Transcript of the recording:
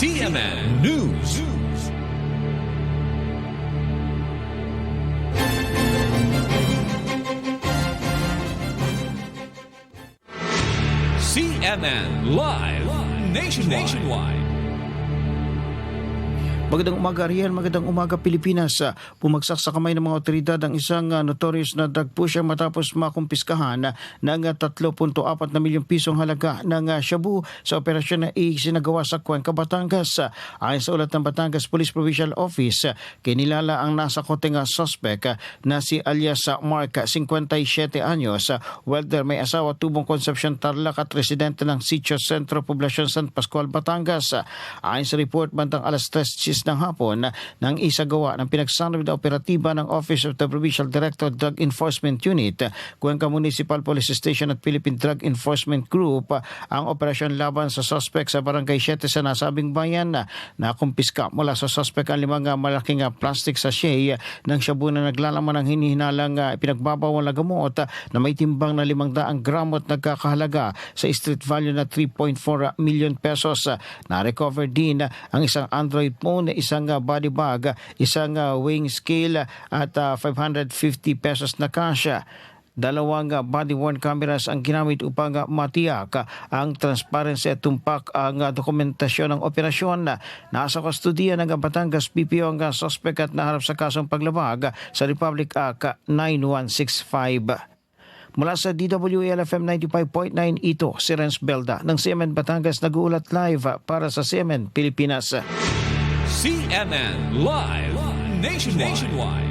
CNN News. CNN Live Nationwide. Magandang umaga Ariel, magandang umaga Pilipinas. Bumagsak sa kamay ng mga otoridad ang isang notorious na drug pusher matapos makumpiskahan ng 3.4 na milyong pisong halaga ng shabu sa operasyon na isinagawa sa Cuenca, Batangas. Ayon sa ulat ng Batangas Police Provincial Office, kinilala ang nasa koteng suspect na si alias Mark, 57 anyos, welder, may asawa, tubong Concepcion, Tarlac at residente ng Sitio Centro, Poblacion San Pascual, Batangas. Ayon sa report, bandang alas 3 ng hapon nang isagawa ng pinagsanib na operatiba ng Office of the Provincial Director Drug Enforcement Unit, Cuenca Municipal Police Station at Philippine Drug Enforcement Group ang operasyon laban sa suspect sa Barangay 7 sa nasabing bayan. Nakumpiska mula sa suspect ang 5 malaking plastic sachet ng shabu na naglalaman ng hinihinalang pinagbabawal na gamot na may timbang na 500 gramo at nagkakahalaga sa street value na 3.4 million pesos. Na-recover din ang isang Android phone, isang body bag, isang weighing scale at 550 pesos na cash. 2 body-worn cameras ang ginamit upang matiyak ang transparency at tumpak ang dokumentasyon ng operasyon. Nasa kustodiya ng Batangas PPO ang suspect at naharap sa kasong paglabag sa Republic Act 9165. Mula sa DWL-FM 95.9, ito si Renz Belda ng CMN Batangas, nag-uulat live para sa CMN Pilipinas. CNN Live Nationwide.